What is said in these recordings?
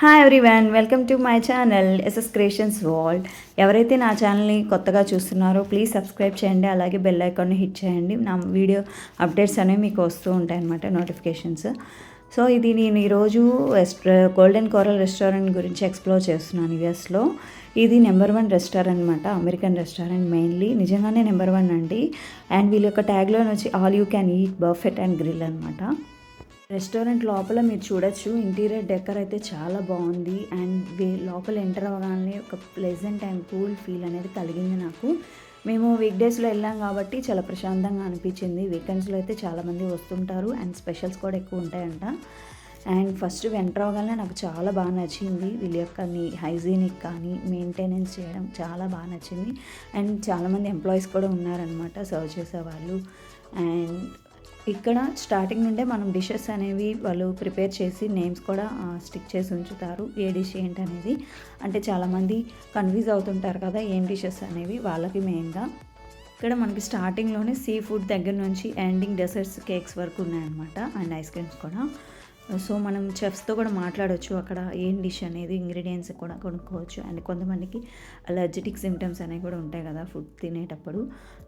Hi everyone, welcome to my channel SS creations world. ఎవరైతే నా ఛానల్ని కొత్తగా చూస్తున్నారో ప్లీజ్ సబ్స్క్రైబ్ చేయండి, అలాగే బెల్ ఐకాన్ని హిట్ చేయండి. నా వీడియో అప్డేట్స్ అనేవి మీకు వస్తూ ఉంటాయి అన్నమాట, నోటిఫికేషన్స్. సో ఇది నేను ఈరోజు గోల్డెన్ కోరల్ రెస్టారెంట్ గురించి ఎక్స్ప్లోర్ చేస్తున్నాను యూఎస్లో. ఇది నెంబర్ 1 రెస్టారెంట్ అనమాట, అమెరికన్ రెస్టారెంట్ మెయిన్లీ. నిజంగానే నెంబర్ 1 అండి. అండ్ వీళ్ళ యొక్క ట్యాగ్లోనే వచ్చి all you can eat buffet and grill అనమాట. రెస్టారెంట్ లోపల మీరు చూడొచ్చు, ఇంటీరియర్ డెకర్ అయితే చాలా బాగుంది. అండ్ లోపల ఎంటర్ అవ్వగానే ఒక ప్లెజెంట్ అండ్ కూల్ ఫీల్ అనేది కలిగింది నాకు. మేము వీక్ డేస్లో వెళ్ళాం కాబట్టి చాలా ప్రశాంతంగా అనిపించింది. వీకెండ్స్లో అయితే చాలామంది వస్తుంటారు అండ్ స్పెషల్స్ కూడా ఎక్కువ ఉంటాయంట. అండ్ ఫస్ట్ ఎంటర్ అవ్వగానే నాకు చాలా బాగా నచ్చింది. వీళ్ళ యొక్క హైజీనిక్ కానీ మెయింటెనెన్స్ చేయడం చాలా బాగా నచ్చింది. అండ్ చాలామంది ఎంప్లాయీస్ కూడా ఉన్నారనమాట, సర్వ్ చేసేవాళ్ళు. అండ్ ఇక్కడ స్టార్టింగ్ నుండే మనం డిషెస్ అనేవి వాళ్ళు ప్రిపేర్ చేసి నేమ్స్ కూడా స్టిక్ చేసి ఉంచుతారు, ఏ డిష్ ఏంటి అనేది. అంటే చాలామంది కన్ఫ్యూజ్ అవుతుంటారు కదా ఏం డిషెస్ అనేవి, వాళ్ళకి మెయిన్గా. ఇక్కడ మనకి స్టార్టింగ్లోనే సీ ఫుడ్ దగ్గర నుంచి ఎండింగ్ డెసర్ట్స్, కేక్స్ వరకు ఉన్నాయన్నమాట. అండ్ ఐస్ క్రీమ్స్ కూడా. సో మనం చెఫ్స్తో కూడా మాట్లాడవచ్చు, అక్కడ ఏం డిష్ అనేది ఇంగ్రీడియంట్స్ కూడా కొనుక్కోవచ్చు. అండ్ కొంతమందికి అలర్జెటిక్ సిమ్టమ్స్ అనేవి కూడా ఉంటాయి కదా ఫుడ్ తినేటప్పుడు.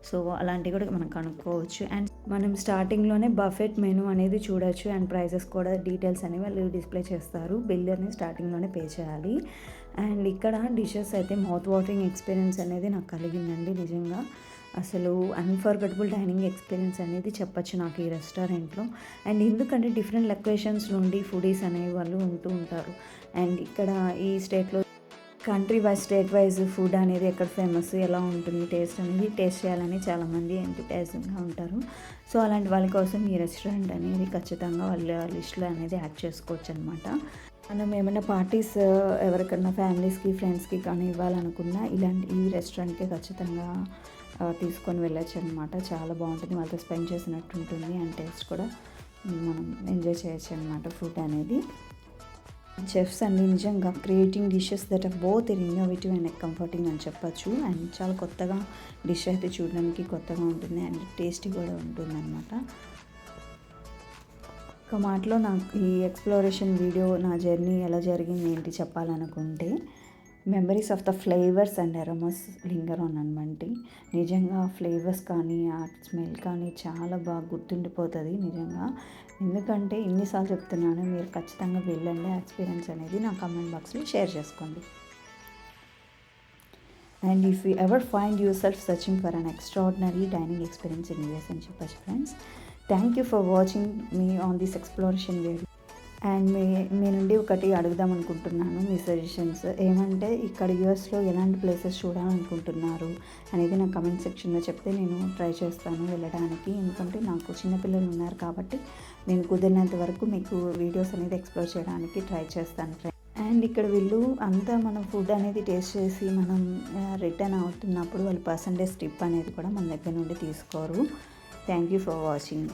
సో అలాంటివి కూడా మనం కనుక్కోవచ్చు. అండ్ మనం స్టార్టింగ్లోనే బఫెట్ మెనూ అనేది చూడొచ్చు. అండ్ ప్రైజెస్ కూడా డీటెయిల్స్ అనేవి వాళ్ళు డిస్ప్లే చేస్తారు. బిల్ అనేది స్టార్టింగ్లోనే పే చేయాలి. అండ్ ఇక్కడ డిషెస్ అయితే మౌత్ వాటరింగ్ ఎక్స్పీరియన్స్ అనేది నాకు కలిగిందండి. నిజంగా అసలు అన్ఫర్గెటబుల్ డైనింగ్ ఎక్స్పీరియన్స్ అనేది చెప్పచ్చు నాకు ఈ రెస్టారెంట్లో. అండ్ ఎందుకంటే డిఫరెంట్ లొకేషన్స్ నుండి ఫుడీస్ అనేవి వాళ్ళు ఉంటూ ఉంటారు. అండ్ ఇక్కడ ఈ స్టేట్లో country wise, state wise food అనేది ఎక్కడ ఫేమస్, ఎలా ఉంటుంది టేస్ట్ అనేది టేస్ట్ చేయాలని చాలామంది ఎంటర్టైజింగ్గా ఉంటారు. సో అలాంటి వాళ్ళ కోసం ఈ రెస్టారెంట్ అనేది ఖచ్చితంగా వాళ్ళ లిస్ట్లో అనేది యాడ్ చేసుకోవచ్చు అనమాట. మనం ఏమైనా పార్టీస్ ఎవరికన్నా ఫ్యామిలీస్కి, ఫ్రెండ్స్కి కానీ ఇవ్వాలనుకున్నా ఈ రెస్టారెంట్కి ఖచ్చితంగా తీసుకొని వెళ్ళచ్చు అనమాట. చాలా బాగుంటుంది, వాళ్ళతో స్పెండ్ చేసినట్టు ఉంటుంది. అండ్ టేస్ట్ కూడా మనం ఎంజాయ్ చేయొచ్చు అనమాట ఫుడ్ అనేది. చెఫ్స్ అండి నిజంగా creating dishes that are both innovative and comforting అని చెప్పచ్చు. అండ్ చాలా కొత్తగా డిష్ అయితే చూడడానికి కొత్తగా ఉంటుంది అండ్ టేస్టీ కూడా ఉంటుంది అనమాట. ఒక మాటలో నాకు ఈ ఎక్స్ప్లోరేషన్ వీడియో, నా జర్నీ ఎలా జరిగింది ఏంటి చెప్పాలనుకుంటే, memories of the flavours and aromas linger on అనమాట. నిజంగా ఫ్లేవర్స్ కానీ ఆ స్మెల్ కానీ చాలా బాగా గుర్తుండిపోతుంది నిజంగా. ఎందుకంటే ఇన్నిసార్లు చెప్తున్నాను, మీరు ఖచ్చితంగా వెళ్ళండి. ఎక్స్పీరియన్స్ అనేది నా కామెంట్ బాక్స్లో షేర్ చేసుకోండి. And if you ever find yourself searching for an extraordinary dining experience in US అని చెప్పచ్చు friends. Thank you for watching me on this exploration video. And మీ నుండి ఒకటి అడుగుదాం అనుకుంటున్నాను, మీ సజెషన్స్ ఏమంటే ఇక్కడ యూఎస్లో ఎలాంటి ప్లేసెస్ చూడాలనుకుంటున్నారు అనేది నా కమెంట్ సెక్షన్లో చెప్తే నేను ట్రై చేస్తాను వెళ్ళడానికి. ఎందుకంటే నాకు చిన్నపిల్లలు ఉన్నారు కాబట్టి నేను కుదిరినంత వరకు మీకు వీడియోస్ అనేది ఎక్స్ప్లోర్ చేయడానికి ట్రై చేస్తాను ఫ్రెండ్స్. అండ్ ఇక్కడ వీళ్ళు అంతా మనం ఫుడ్ అనేది టేస్ట్ చేసి మనం రిటర్న్ అవుతున్నప్పుడు వాళ్ళు పర్సంటేజ్ టిప్ అనేది కూడా మన దగ్గర నుండి తీసుకోరు. Thank you for watching.